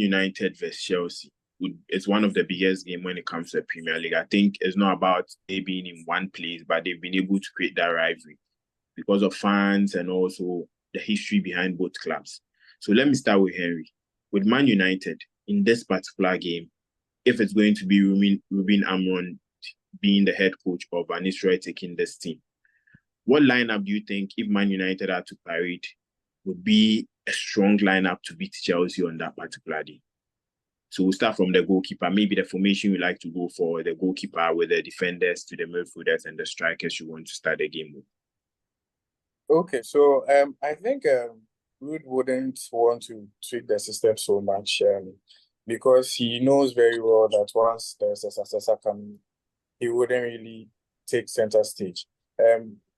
United versus Chelsea. It's one of the biggest games when it comes to the Premier League. I think it's not about they being in one place, but they've been able to create that rivalry because of fans and also the history behind both clubs. So let me start with Henry. With Man United, in this particular game, if it's going to be Ruben Amorim being the head coach or Van Nistelrooy taking this team, what lineup do you think, if Man United are to parade, would be a strong lineup to beat Chelsea on that particular day? So we'll start from the goalkeeper. Maybe the formation you like to go for, the goalkeeper with the defenders to the midfielders and the strikers you want to start the game with. Okay, so I think Ruud wouldn't want to tweak the system so much because he knows very well that once there's a successor coming, he wouldn't really take center stage.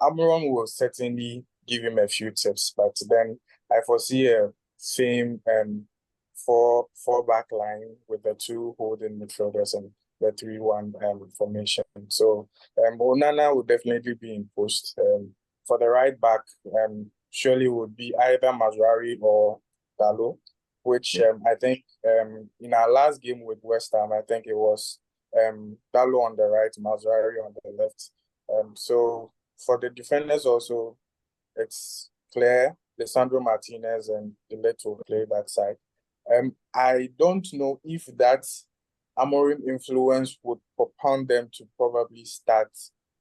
Amorim will certainly give him a few tips, but then I foresee a same four back line with the two holding midfielders and the 3-1 formation. So Onana will definitely be in post. For the right back, surely would be either Mazraoui or Dalot, which I think in our last game with West Ham, I think it was Dalot on the right, Mazraoui on the left. So for the defenders also, it's clear Lisandro Martinez and Delete will play that side. I don't know if that Amorim influence would propound them to probably start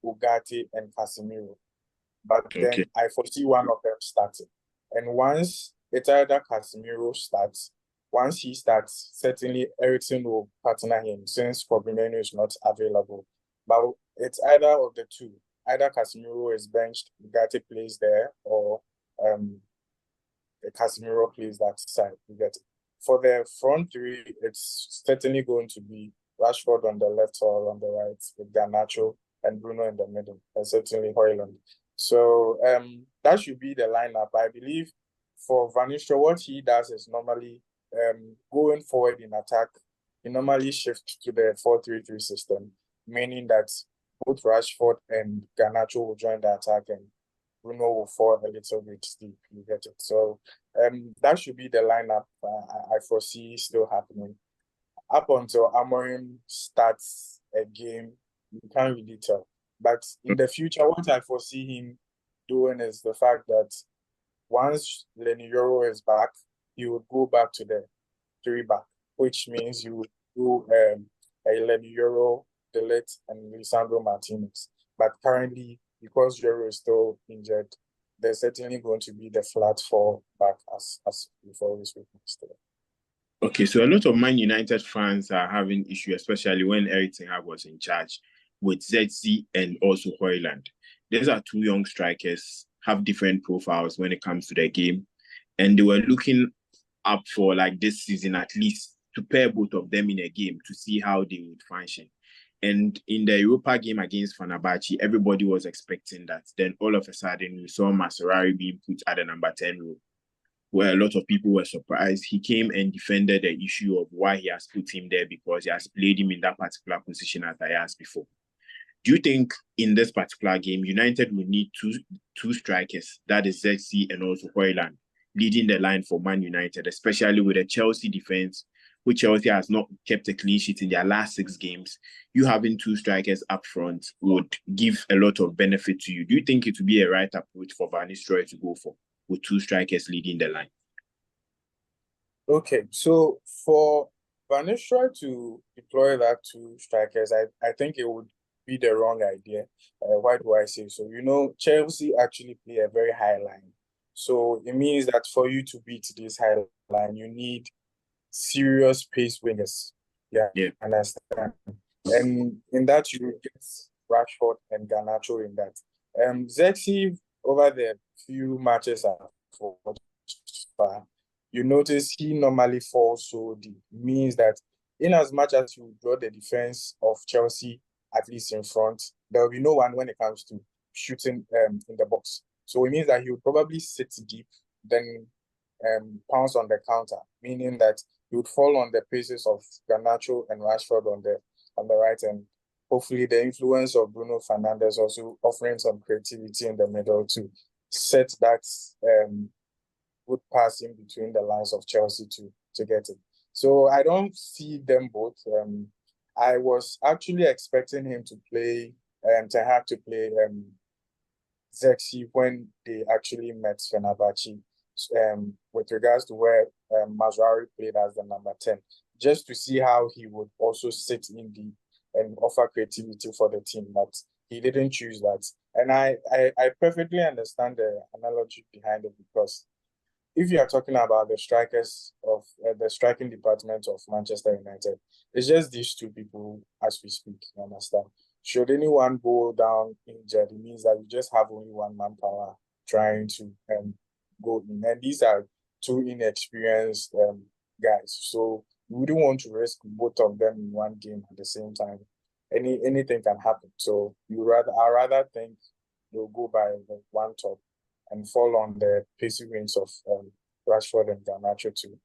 Ugarte and Casemiro. But then I foresee one of them starting. And once it's either Casemiro starts, once he starts, certainly Eriksen will partner him since Fabinho is not available. But it's either of the two. Either Casemiro is benched, Ugarte plays there, or Casemiro plays that side. You get it. For the front three, it's certainly going to be Rashford on the left or on the right with Garnacho and Bruno in the middle, and certainly Højlund. So that should be the lineup. I believe for Van Nistelrooy, what he does is normally going forward in attack, he normally shifts to the 4-3-3 system, meaning that both Rashford and Garnacho will join the attack and Bruno will fall a little bit deep. You get it. So that should be the lineup I foresee still happening. Up until Amorim starts a game, you can't really tell. But in the future, what I foresee him doing is the fact that once Leny Yoro is back, he would go back to the 3-back, which means you would do a Leny Yoro, Delete, and Lisandro Martinez. But currently, because Yoro is still injured, there's certainly going to be the flat 4 back as we've always witnessed today. Okay, so a lot of Man United fans are having issue, especially when Erik ten Hag was in charge, with ZC and also Højlund. These are two young strikers, have different profiles when it comes to their game. And they were looking up for, like, this season at least, to pair both of them in a game to see how they would function. And in the Europa game against Fenerbahce, everybody was expecting that. Then all of a sudden, we saw Mazraoui being put at the number 10 role, where a lot of people were surprised. He came and defended the issue of why he has put him there because he has played him in that particular position as I asked before. Do you think in this particular game, United will need two strikers, that is ZC and also Højlund, leading the line for Man United, especially with the Chelsea defense, which Chelsea has not kept a clean sheet in their last 6 games? You having 2 strikers up front would give a lot of benefit to you. Do you think it would be a right approach for Van Nistelrooy to go for, with 2 strikers leading the line? Okay, so for Van Nistelrooy to deploy that 2 strikers, I think it would be the wrong idea. Why do I say so? You know, Chelsea actually play a very high line. So it means that for you to beat this high line, you need serious pace wingers. Yeah. Understand. And in that, you get Rashford and Garnacho in that. Zexi, over the few matches you notice he normally falls so deep. Means that in as much as you draw the defense of Chelsea, at least in front, there will be no one when it comes to shooting in the box. So it means that he would probably sit deep, then pounce on the counter, meaning that he would fall on the paces of Garnacho and Rashford on the right end. Hopefully the influence of Bruno Fernandes also offering some creativity in the middle to set that good pass in between the lines of Chelsea to get it. So I don't see them both. I was actually expecting him to play, Ten Hag to play Zexi when they actually met Fenerbahce, with regards to where Mazraoui played as the number 10, just to see how he would also sit in the and offer creativity for the team. But he didn't choose that. And I perfectly understand the analogy behind it, because if you are talking about the strikers of the striking department of Manchester United, it's just these two people as we speak. You understand? Should anyone go down injured, it means that you just have only one manpower trying to go in, and these are two inexperienced guys. So we wouldn't want to risk both of them in one game at the same time. Anything can happen. So I rather think they'll go by the one top and fall on the pacey wings of Rashford and Garnacho to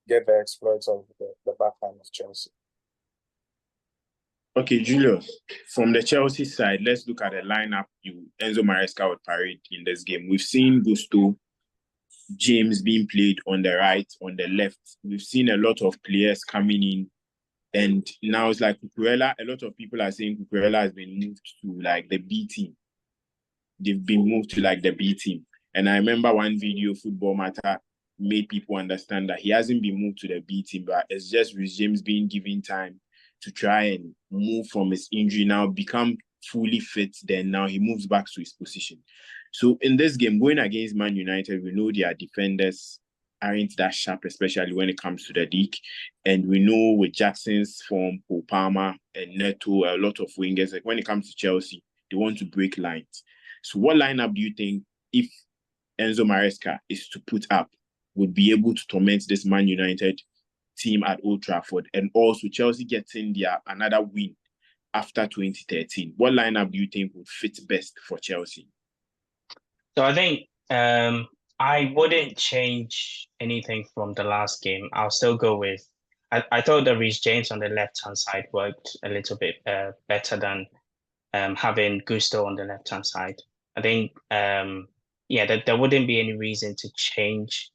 get the exploits of the backline of Chelsea. Okay, Julius, from the Chelsea side, let's look at the lineup Enzo Maresca would parade in this game. We've seen Gusto, James being played on the right, on the left. We've seen a lot of players coming in. And now it's like Cucurella. A lot of people are saying Cucurella has been moved to like the B team. They've been moved to like the B team. And I remember one video, Football Matter, made people understand that he hasn't been moved to the B team, but it's just with James being given time to try and move from his injury now, become fully fit, then now he moves back to his position. So in this game, going against Man United, we know their defenders aren't that sharp, especially when it comes to the league. And we know with Jackson's form, Palmer and Neto, a lot of wingers, like when it comes to Chelsea, they want to break lines. So what lineup do you think, if Enzo Maresca is to put up, would be able to torment this Man United team at Old Trafford, and also Chelsea getting another win after 2013? What lineup do you think would fit best for Chelsea? So I think I wouldn't change anything from the last game. I'll still go with. I thought the Reece James on the left-hand side worked a little bit better than having Gusto on the left-hand side. I think there wouldn't be any reason to change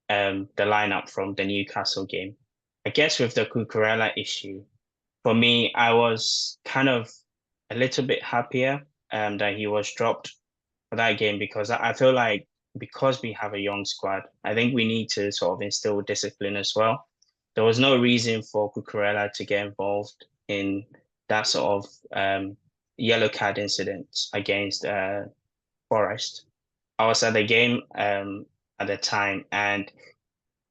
the lineup from the Newcastle game. I guess with the Cucurella issue, for me, I was kind of a little bit happier that he was dropped for that game, because I feel like, because we have a young squad, I think we need to sort of instill discipline as well. There was no reason for Cucurella to get involved in that sort of yellow card incident against Forest. I was at the game at the time, and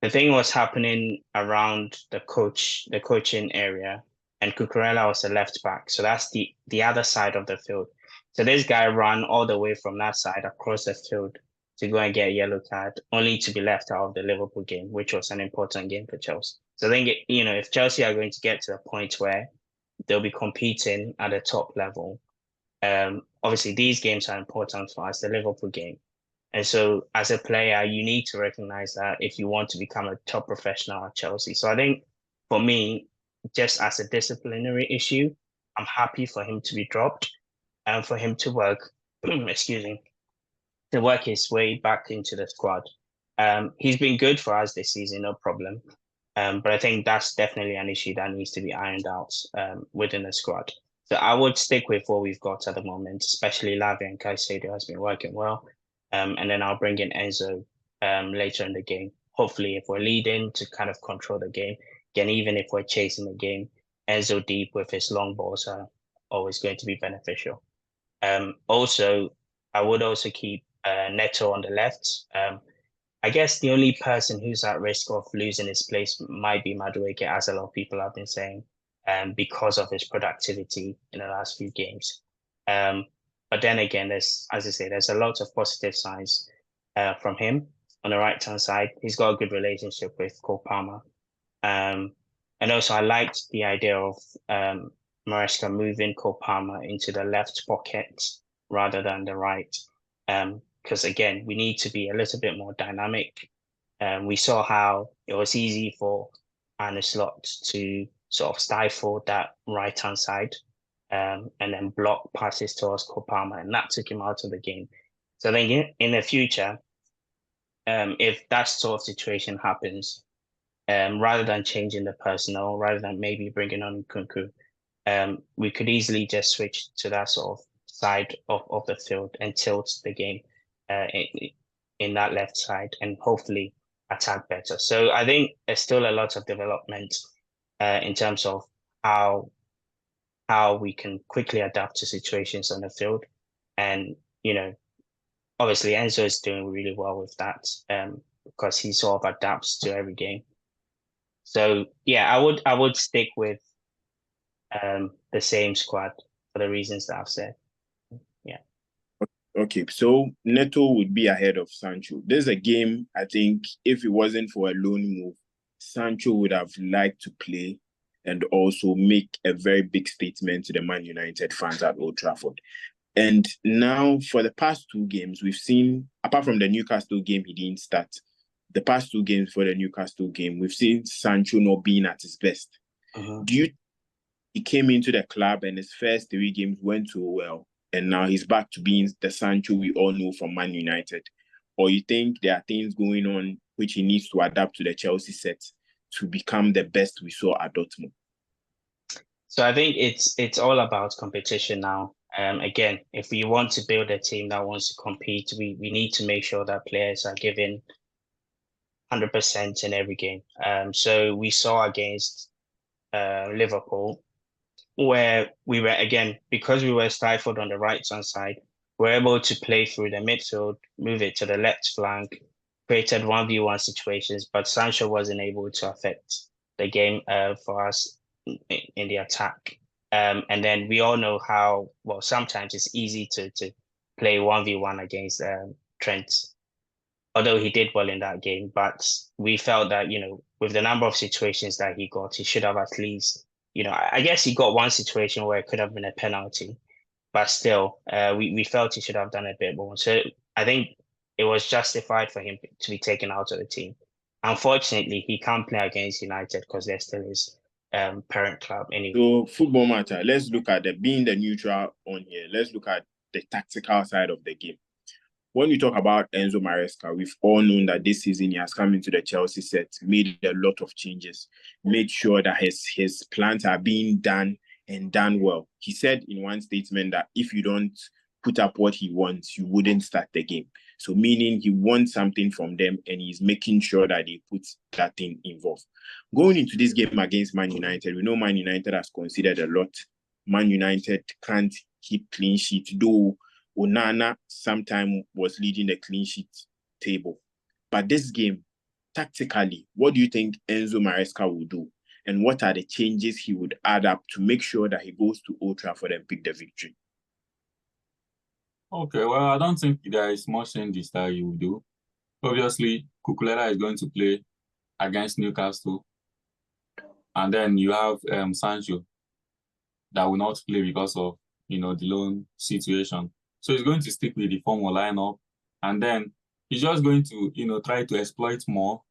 the thing was happening around the coaching area, and Cucurella was the left back. So that's the other side of the field. So this guy ran all the way from that side across the field to go and get a yellow card, only to be left out of the Liverpool game, which was an important game for Chelsea. So I think, if Chelsea are going to get to the point where they'll be competing at the top level, obviously these games are important for us, the Liverpool game. And so as a player, you need to recognize that if you want to become a top professional at Chelsea. So I think for me, just as a disciplinary issue, I'm happy for him to be dropped and for him to work, to work his way back into the squad. He's been good for us this season, no problem. But I think that's definitely an issue that needs to be ironed out within the squad. So I would stick with what we've got at the moment, especially Lavia and Caicedo has been working well. And then I'll bring in Enzo later in the game. Hopefully, if we're leading, to kind of control the game. Again, even if we're chasing the game, Enzo deep with his long balls are always going to be beneficial. Also, I would also keep Neto on the left. I guess the only person who's at risk of losing his place might be Madueke, as a lot of people have been saying, because of his productivity in the last few games. But then again, there's a lot of positive signs from him on the right-hand side. He's got a good relationship with Cole Palmer. And also, I liked the idea of Maresca moving Cole Palmer into the left pocket rather than the right. Because again, we need to be a little bit more dynamic. We saw how it was easy for Arne Slot to sort of stifle that right-hand side. And then block passes towards Cole Palmer, and that took him out of the game. So I think in the future, if that sort of situation happens, rather than changing the personnel, rather than maybe bringing on Nkunku, we could easily just switch to that sort of side of the field and tilt the game in that left side and hopefully attack better. So I think there's still a lot of development in terms of how we can quickly adapt to situations on the field. And, obviously Enzo is doing really well with that because he sort of adapts to every game. So yeah, I would stick with the same squad for the reasons that I've said. Yeah. Okay, so Neto would be ahead of Sancho. There's a game, I think, if it wasn't for a loan move, Sancho would have liked to play and also make a very big statement to the Man United fans at Old Trafford. And now, for the past 2 games, we've seen, apart from the Newcastle game, he didn't start. The past 2 games for the Newcastle game, we've seen Sancho not being at his best. Do you he came into the club and his first 3 games went so well, and now he's back to being the Sancho we all know from Man United? Or you think there are things going on which he needs to adapt to the Chelsea set to become the best we saw at Dortmund? So I think it's all about competition now. Again, if we want to build a team that wants to compete, we need to make sure that players are given 100% in every game. So we saw against Liverpool, where we were, again, because we were stifled on the right-hand side, we're able to play through the midfield, move it to the left flank, created 1v1 situations, but Sancho wasn't able to affect the game for us in the attack. And then we all know how, well, sometimes it's easy to play 1v1 against Trent, although he did well in that game. But we felt that, with the number of situations that he got, he should have at least, I guess he got one situation where it could have been a penalty, but still, we felt he should have done a bit more. So I think it was justified for him to be taken out of the team. Unfortunately, he can't play against United because they're still his parent club anyway. So, Football Matter, let's look at being the neutral on here. Let's look at the tactical side of the game. When we talk about Enzo Maresca, we've all known that this season he has come into the Chelsea set, made a lot of changes, made sure that his plans are being done and done well. He said in one statement that if you don't put up what he wants, you wouldn't start the game. So meaning he wants something from them and he's making sure that they put that thing involved. Going into this game against Man United, we know Man United has conceded a lot. Man United can't keep clean sheet, though Onana sometimes was leading the clean sheet table. But this game, tactically, what do you think Enzo Maresca will do? And what are the changes he would add up to make sure that he goes to Old Trafford and pick the victory? Okay, well, I don't think there is much changes that he will do. Obviously, Cucurella is going to play against Newcastle. And then you have Sancho that will not play because of, the loan situation. So he's going to stick with the formal lineup. And then he's just going to, try to exploit more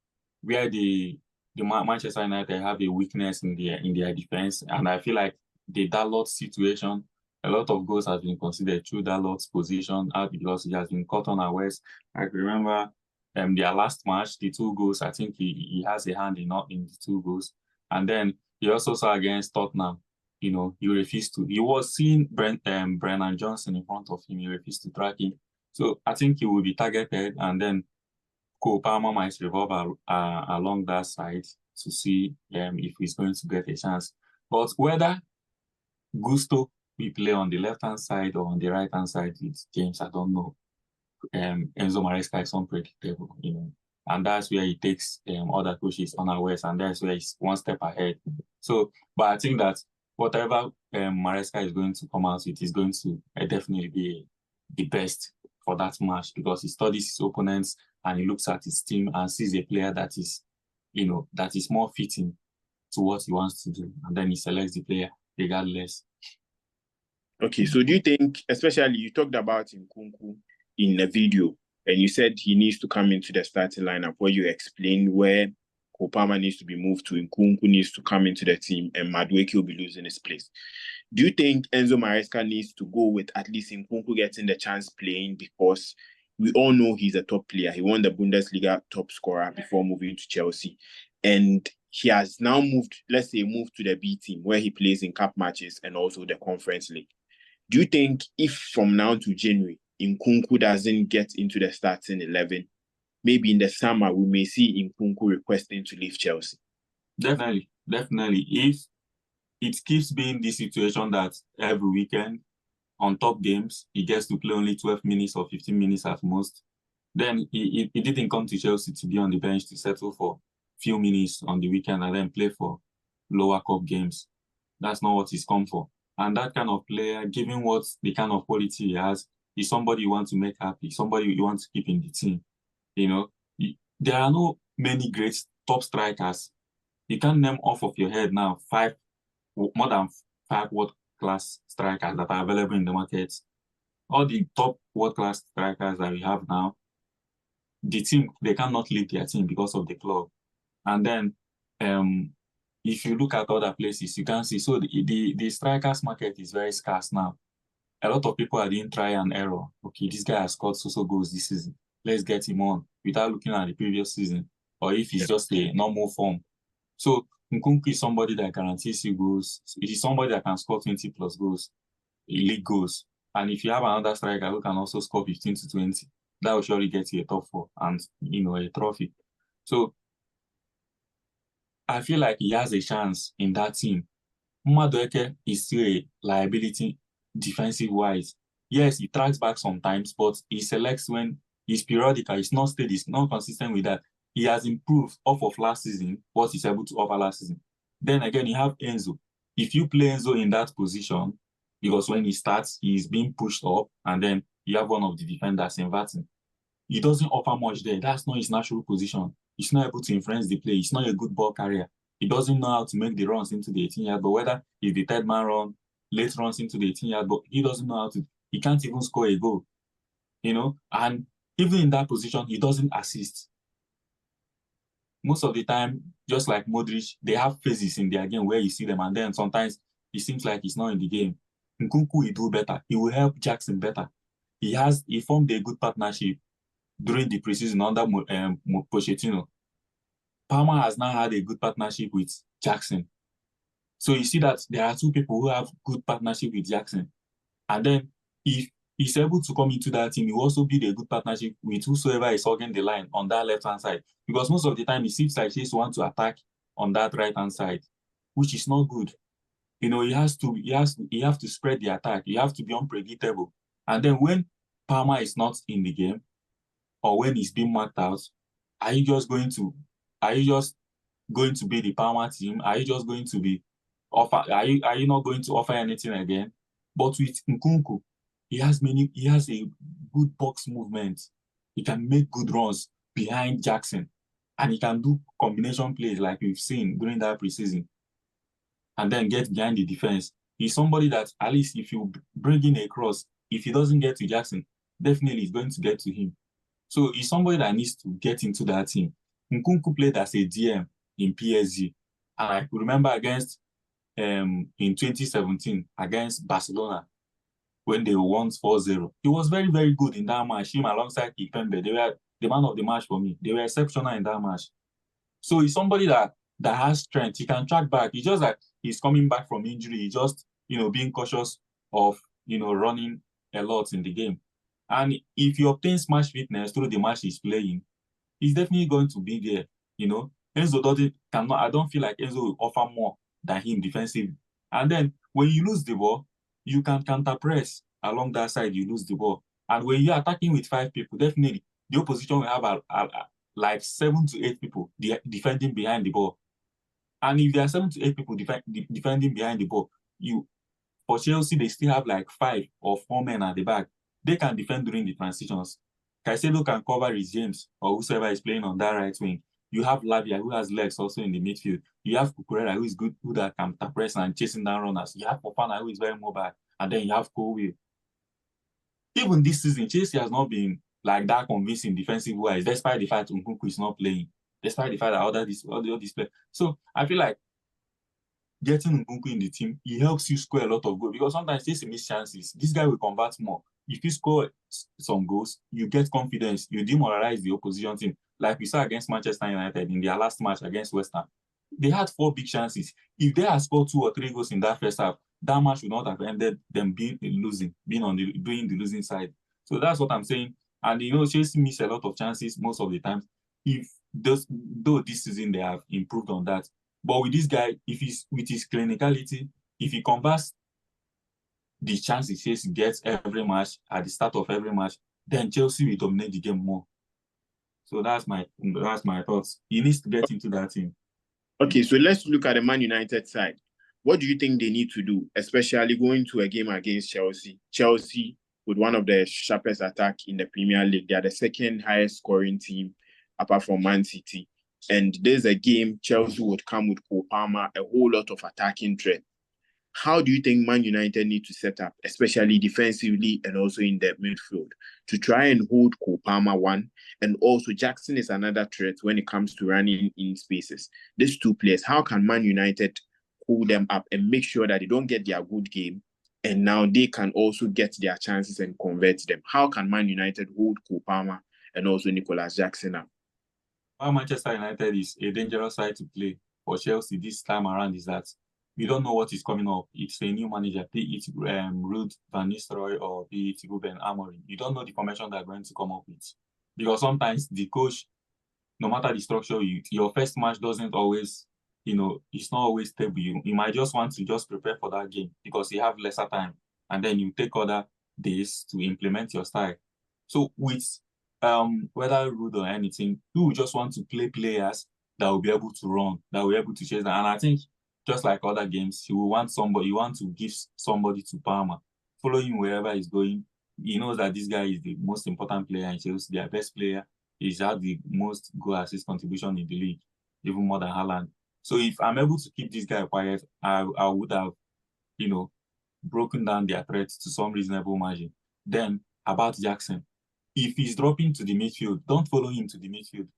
where the Manchester United have a weakness in their defense. And I feel like the Dalot situation, a lot of goals have been considered through Dalot's position because he has been caught unawares. I remember their last match, the 2 goals, I think he has a hand in the 2 goals. And then he also saw against Tottenham, he refused to. He was seeing Brennan Johnson in front of him. He refused to track him. So I think he will be targeted, and then Cole Palmer might revolve along that side to see if he's going to get a chance. But whether Gusto will play on the left-hand side or on the right-hand side with James, I don't know. Enzo Maresca is unpredictable, and that's where he takes other coaches unawares, and that's where he's one step ahead. So, but I think that whatever Maresca is going to come out with is going to definitely be the best for that match, because he studies his opponents and he looks at his team and sees a player that is, that is more fitting to what he wants to do, and then he selects the player regardless. Okay, so do you think, especially you talked about Nkunku in the video, and you said he needs to come into the starting lineup, where you explained where Kopama needs to be moved to, Nkunku needs to come into the team, and Madueke will be losing his place. Do you think Enzo Maresca needs to go with at least Nkunku getting the chance playing, because we all know he's a top player. He won the Bundesliga top scorer before moving to Chelsea. and he has now moved to the B team where he plays in cup matches and also the Conference League. Do you think if from now to January, Nkunku doesn't get into the starting 11, maybe in the summer we may see Nkunku requesting to leave Chelsea? Definitely. If it keeps being the situation that every weekend on top games, he gets to play only 12 minutes or 15 minutes at most, then he didn't come to Chelsea to be on the bench to settle for few minutes on the weekend and then play for lower cup games. That's not what he's come for. And that kind of player, given what the kind of quality he has, is somebody you want to make happy, somebody you want to keep in the team. There are no many great top strikers. You can't name off of your head now more than 5 world-class strikers that are available in the market. All the top world-class strikers that we have now, the team, they cannot leave their team because of the club. And then if you look at other places, you can see, so the strikers market is very scarce now. A lot of people are doing try and error. Okay, this guy has scored so goals this season. Let's get him on without looking at the previous season, or if he's just a normal form. So Nkunku is somebody that guarantees you goals. It is somebody that can score 20 plus goals, league goals. And if you have another striker who can also score 15 to 20, that will surely get you a top 4 and a trophy. So I feel like he has a chance in that team. Madueke is still a liability defensive-wise. Yes, he tracks back sometimes, but he selects when he's periodical. He's not steady. He's not consistent with that. He has improved off of last season, what he's able to offer last season. Then again, you have Enzo. If you play Enzo in that position, because when he starts, he's being pushed up, and then you have one of the defenders inverting. He doesn't offer much there. That's not his natural position. He's not able to influence the play. He's not a good ball carrier. He doesn't know how to make the runs into the 18-yard, but whether it's the third man run, late runs into the 18-yard, but he doesn't know how to. He can't even score a goal, and even in that position, he doesn't assist. Most of the time, just like Modric, they have phases in their game where you see them, and then sometimes it seems like he's not in the game. Nkunku will do better. He will help Jackson better. He formed a good partnership during the preseason under Pochettino. Palmer has now had a good partnership with Jackson. So you see that there are two people who have good partnership with Jackson. And then if he's able to come into that team, he will also build a good partnership with whosoever is hogging the line on that left-hand side. Because most of the time, it seems like he wants to attack on that right-hand side, which is not good. He has to spread the attack. You have to be unpredictable. And then when Palmer is not in the game, or when he's being marked out, are you just going to be the Palmer team? Are you just going to be are you not going to offer anything again? But with Nkunku, he has a good box movement. He can make good runs behind Jackson, and he can do combination plays like we've seen during that preseason, and then get behind the defense. He's somebody that, at least if you bring in a cross, if he doesn't get to Jackson, definitely he's going to get to him. So he's somebody that needs to get into that team. Nkunku played as a DM in PSG. And I remember in 2017 against Barcelona when they won 4-0. He was very, very good in that match. Him alongside Kimpembe, they were the man of the match for me. They were exceptional in that match. So he's somebody that has strength. He can track back. It's just that he's coming back from injury. He's just, being cautious of, running a lot in the game. And if he obtains match fitness through the match he's playing, he's definitely going to be there. Enzo I don't feel like Enzo will offer more than him defensively. And then when you lose the ball, you can counter press along that side. You lose the ball, and when you're attacking with 5 people, definitely the opposition will have like 7 to 8 people defending behind the ball. And if there are 7 to 8 people defending behind the ball, for Chelsea they still have like 5 or 4 men at the back. They can defend during the transitions. Caicedo can cover Reece James or whoever is playing on that right wing. You have Lavia, who has legs also in the midfield. You have Cucurella, who is good, who that can press and chasing down runners. You have Fofana, who is very mobile. And then you have Colwill. Even this season, Chelsea has not been like that convincing defensive-wise, despite the fact Nkunku is not playing, despite the fact that all these players. So I feel like getting Nkunku in the team, he helps you score a lot of goals, because sometimes Chelsea miss chances. This guy will convert more. If you score some goals, you get confidence. You demoralize the opposition team. like we saw against Manchester United in their last match against West Ham. They had 4 big chances. If they had scored 2 or 3 goals in that first half, that match would not have ended them doing the losing side. So that's what I'm saying. And Chelsea miss a lot of chances most of the time. Though this season they have improved on that. But with this guy, with his clinicality, if he converts the chances he gets every match at the start of every match, then Chelsea will dominate the game more. So that's my thoughts. He needs to get into that team. Okay, so let's look at the Man United side. What do you think they need to do, especially going to a game against Chelsea? Chelsea, with one of the sharpest attack in the Premier League, they are the second highest scoring team apart from Man City. And there's a game Chelsea would come with Cole Palmer, a whole lot of attacking threat. How do you think Man United need to set up, especially defensively and also in the midfield, to try and hold Cole Palmer one? And also Jackson is another threat when it comes to running in spaces. These 2 players, how can Man United hold them up and make sure that they don't get their good game and now they can also get their chances and convert them? How can Man United hold Cole Palmer and also Nicholas Jackson up? Why Manchester United is a dangerous side to play for Chelsea this time around is that we don't know what is coming up. It's a new manager, be it Ruud van Nistelrooy or be it Ruben Amorim. You don't know the formation they're going to come up with. Because sometimes the coach, no matter the structure, your first match doesn't always, it's not always stable. You might just want to just prepare for that game because you have lesser time. And then you take other days to implement your style. So with whether Ruud or anything, you just want to play players that will be able to run, that will be able to chase them. And I think just like other games, you want to give somebody to Palmer, follow him wherever he's going. He knows that this guy is the most important player in Chelsea, their best player. He's had the most goal assist contribution in the league, even more than Haaland. So if I'm able to keep this guy quiet, I would have, broken down their threats to some reasonable margin. Then about Jackson, if he's dropping to the midfield, don't follow him to the midfield.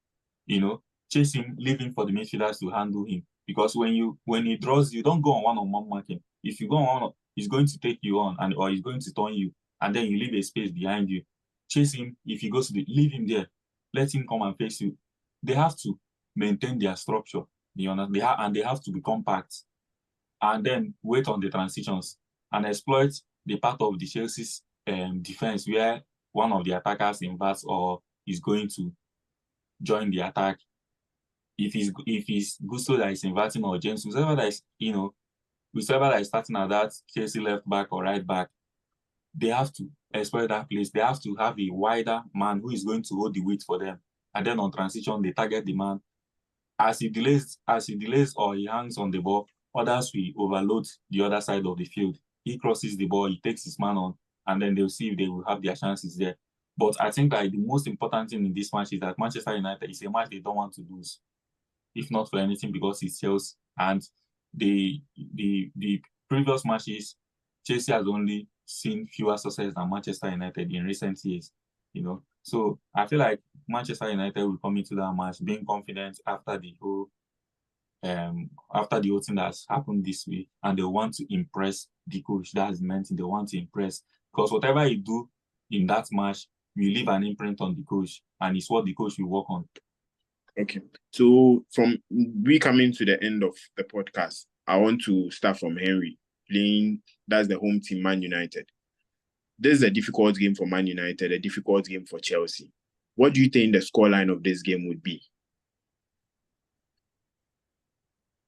Chase him, leave him for the midfielders to handle him. Because when he draws, you don't go on one-on-one marking. If you go on, he's going to take you on or he's going to turn you, and then you leave a space behind you. Chase him. If he goes to leave him there. Let him come and face you. They have to maintain their structure. They have to be compact. And then wait on the transitions and exploit the part of the Chelsea's defense where one of the attackers inverts or is going to join the attack. If he's Gusto that is inverting or James, whoever that is starting at that Chelsea left back or right back, they have to exploit that place. They have to have a wider man who is going to hold the weight for them. And then on transition, they target the man. As he delays or he hangs on the ball, others will overload the other side of the field. He crosses the ball, he takes his man on, and then they'll see if they will have their chances there. But I think that the most important thing in this match is that Manchester United is a match they don't want to lose, if not for anything, because it's Chelsea. And the previous matches, Chelsea has only seen fewer success than Manchester United in recent years. So I feel like Manchester United will come into that match being confident after the whole thing that's happened this week, and they want to impress the coach. That's meant they want to impress, because whatever you do in that match will leave an imprint on the coach, and it's what the coach will work on. Okay, so from we coming to the end of the podcast, I want to start from Henry playing. That's the home team, Man United. This is a difficult game for Man United, a difficult game for Chelsea. What do you think the scoreline of this game would be?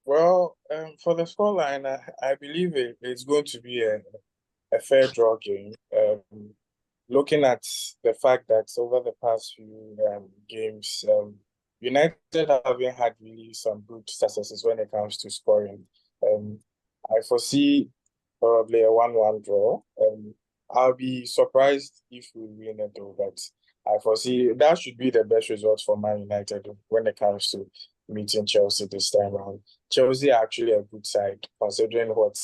Well, for the scoreline, I believe it's going to be a fair draw game. Looking at the fact that over the past few games, United haven't had really some good successes when it comes to scoring. I foresee probably a 1-1 draw. I'll be surprised if we win it though, but I foresee that should be the best result for Man United when it comes to meeting Chelsea this time around. Chelsea are actually a good side, considering what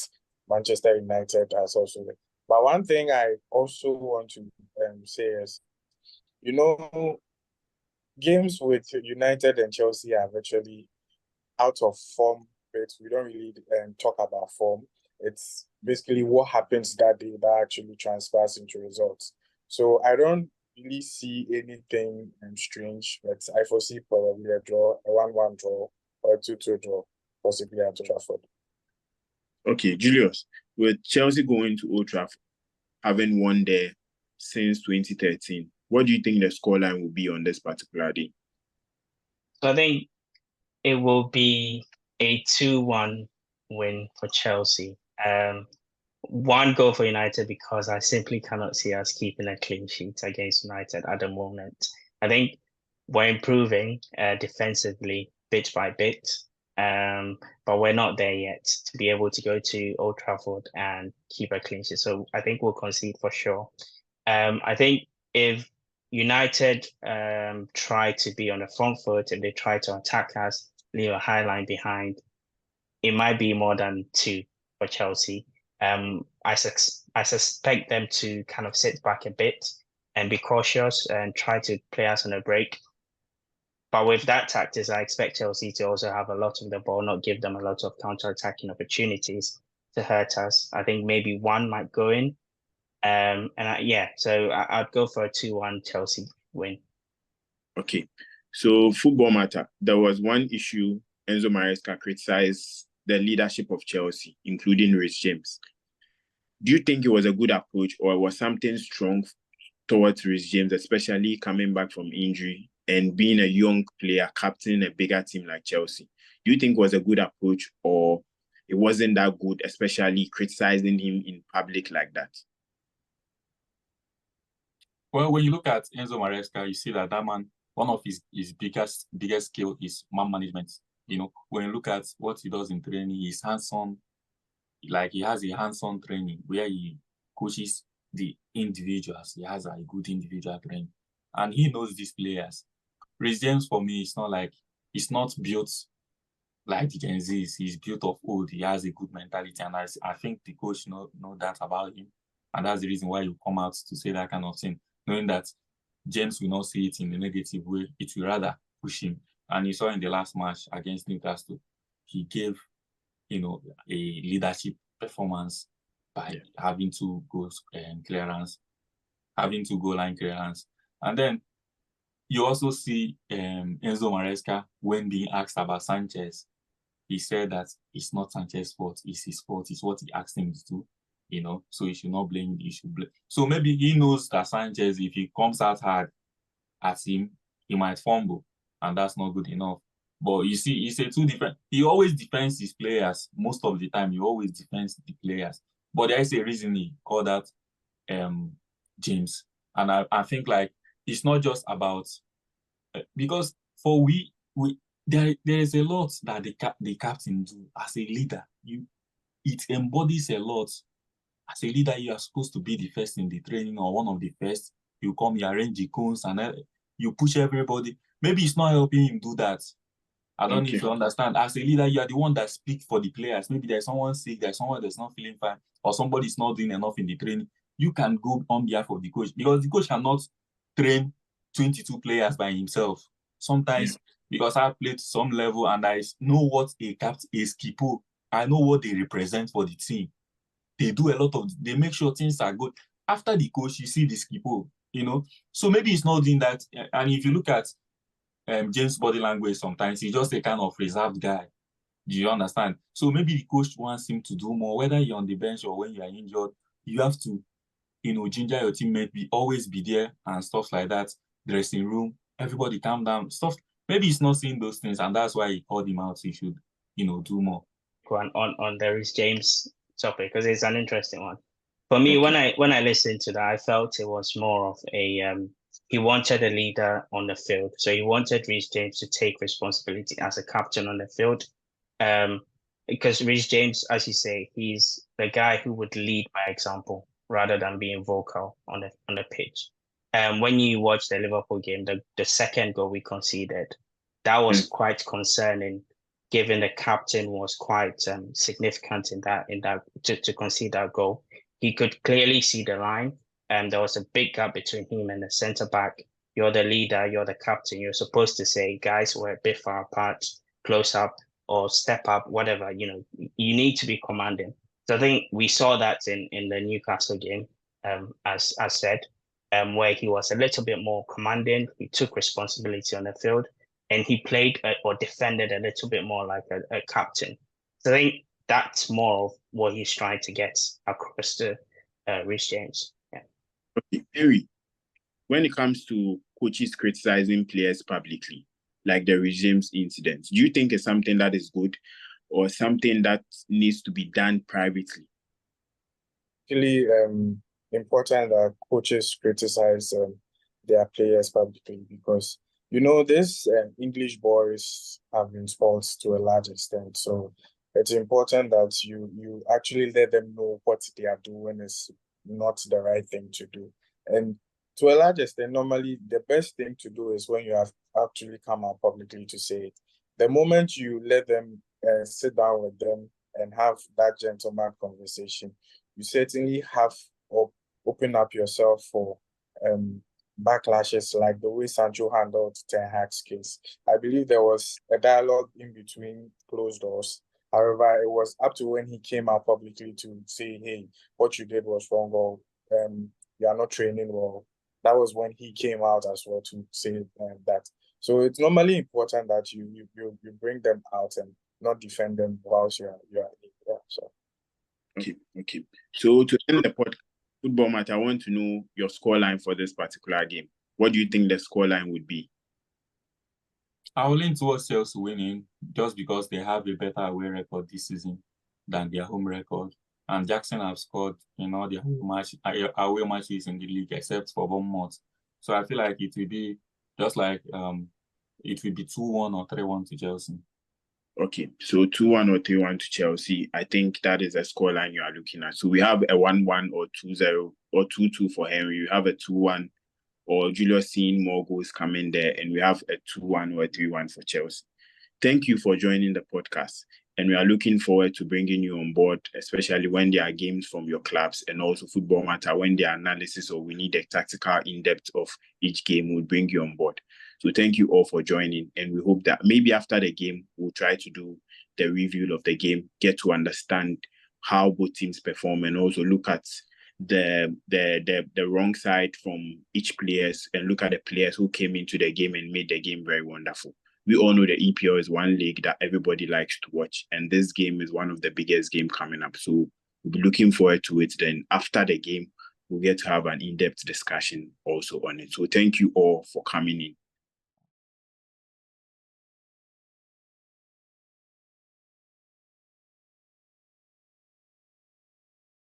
Manchester United has also. But one thing I also want to say is, games with United and Chelsea are virtually out of form, but we don't really talk about form. It's basically what happens that day that actually transfers into results. So I don't really see anything strange, but I foresee probably a draw, a 1-1 draw, or a 2-2 draw, possibly at Old Trafford. Okay, Julius, with Chelsea going to Old Trafford, having won there since 2013, what do you think the scoreline will be on this particular day? So I think it will be a 2-1 win for Chelsea. 1 goal for United because I simply cannot see us keeping a clean sheet against United at the moment. I think we're improving defensively bit by bit, but we're not there yet to be able to go to Old Trafford and keep a clean sheet. So I think we'll concede for sure. I think if United try to be on the front foot, if they try to attack us, leave a high line behind, it might be more than 2 for Chelsea. I suspect them to kind of sit back a bit and be cautious and try to play us on a break. But with that tactics, I expect Chelsea to also have a lot of the ball, not give them a lot of counter-attacking opportunities to hurt us. I think maybe 1 might go in. So I'd go for a 2-1 Chelsea win. Okay, so football matter. There was one issue Enzo Maresca criticized the leadership of Chelsea, including Reece James. Do you think it was a good approach, or was something strong towards Reece James, especially coming back from injury and being a young player, captaining a bigger team like Chelsea? Do you think it was a good approach, or it wasn't that good, especially criticizing him in public like that? Well, when you look at Enzo Maresca, you see that man, one of his biggest skill is man management. When you look at what he does in training, he's hands-on. Like, he has a hands-on training where he coaches the individuals. He has a good individual training, and he knows these players. Reece James, for me, it's not built like the Gen Zs. He's built of old. He has a good mentality, and I think the coach know that about him, and that's the reason why you come out to say that kind of thing, knowing that James will not see it in a negative way. It will rather push him. And you saw in the last match against Newcastle, he gave, a leadership performance by having 2 goals clearance, having 2 goal line clearance. And then you also see Enzo Maresca, when being asked about Sanchez, he said that it's not Sanchez's fault, it's his fault, it's what he asked him to do, so he should not blame, he should blame. So maybe he knows that Sanchez, if he comes out hard at him, he might fumble, and that's not good enough. But you see, it's a 2 different. He always defends his players. Most of the time, he always defends the players. But there is a reason he called that James. And I think, like, it's not just about because for there is a lot that the captain do as a leader. It embodies a lot. As a leader, you are supposed to be the first in the training or one of the first. You come, you arrange the cones, and you push everybody. Maybe it's not helping him do that. I don't know if you understand. As a leader, you are the one that speaks for the players. Maybe there's someone sick, there's someone that's not feeling fine, or somebody's not doing enough in the training. You can go on behalf of the coach, because the coach cannot train 22 players by himself. Sometimes, because I've played to some level and I know what a captain is, keeper. I know what they represent for the team. They do a lot of, they make sure things are good. After the coach, you see the skipper, So maybe he's not doing that. And if you look at James' body language, sometimes he's just a kind of reserved guy. Do you understand? So maybe the coach wants him to do more, whether you're on the bench or when you are injured. You have to, ginger your teammate, always be there and stuff like that. Dressing room, everybody calm down, stuff. Maybe he's not seeing those things, and that's why he called him out. He should, do more. On the Reece James topic, because it's an interesting one. For me, when I listened to that, I felt it was more of a he wanted a leader on the field. So he wanted Reece James to take responsibility as a captain on the field. Because Reece James, as you say, he's the guy who would lead by example rather than being vocal on the pitch. When you watch the Liverpool game, the second goal we conceded, that was quite concerning, given the captain was quite significant in that to concede that goal. He could clearly see the line, and there was a big gap between him and the centre back. You're the leader, you're the captain. You're supposed to say, guys, we're a bit far apart, close up or step up, whatever. You need to be commanding. So I think we saw that in the Newcastle game, as said. where he was a little bit more commanding. He took responsibility on the field, and he played or defended a little bit more like a captain. So I think that's more of what he's trying to get across to Reece James. Yeah. Okay, Henry, when it comes to coaches criticizing players publicly, like the Reece James incident, do you think it's something that is good or something that needs to be done privately? Really important that coaches criticize their players publicly, because these English boys have been spoiled to a large extent. So it's important that you actually let them know what they are doing is not the right thing to do. And to a large extent, normally the best thing to do is when you have actually come out publicly to say it. The moment you let them sit down with them and have that gentleman conversation, you certainly have open up yourself for backlashes, like the way Sancho handled Ten Hag's case. I believe there was a dialogue in between closed doors. However, it was up to when he came out publicly to say, hey, what you did was wrong, or you are not training well. That was when he came out as well to say that. So it's normally important that you bring them out and not defend them whilst you're so. Okay. So to end the podcast, Football Match, I want to know your scoreline for this particular game. What do you think the scoreline would be? I will lean towards Chelsea winning just because they have a better away record this season than their home record. And Jackson have scored in all their away matches in the league except for Bournemouth. So I feel like it will be just like it will be 2-1 or 3-1 to Chelsea. Okay, so 2-1 or 3-1 to Chelsea. I think that is a scoreline you are looking at. So we have a 1-1 or 2-0 or 2-2 for Henry. We have a 2-1 or Julius seeing more goals coming there. And we have a 2-1 or a 3-1 for Chelsea. Thank you for joining the podcast. And we are looking forward to bringing you on board, especially when there are games from your clubs and also Football Matter, when there are analysis or we need a tactical in-depth of each game, we'll bring you on board. So thank you all for joining. And we hope that maybe after the game, we'll try to do the review of the game, get to understand how both teams perform and also look at the wrong side from each players and look at the players who came into the game and made the game very wonderful. We all know the EPL is one league that everybody likes to watch, and this game is one of the biggest games coming up. So we'll be looking forward to it. Then after the game, we'll get to have an in-depth discussion also on it. So thank you all for coming in.